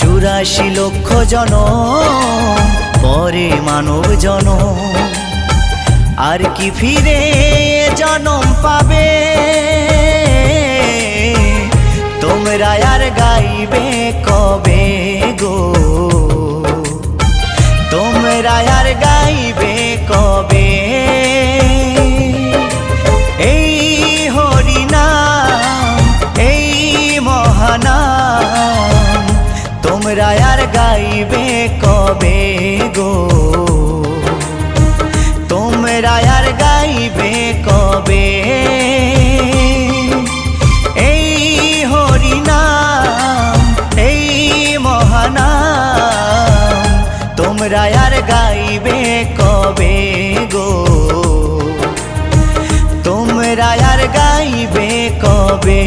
84 লক্ষ জনম পরে মানব জনম, আর কি ফিরে জনম পাবে? তোমরা আর গাইবে কবে গো? তোমরা আর গাইবে কবে? এই হরিনাম, এই মহানাম তোমরা আর গাইবে কবে গো? তোমরা আর গাইবে কবে? এই হরিনাম, এই মহানাম তোমরা আর গাইবে কবে গো? তোমরা আর গাইবে কবে?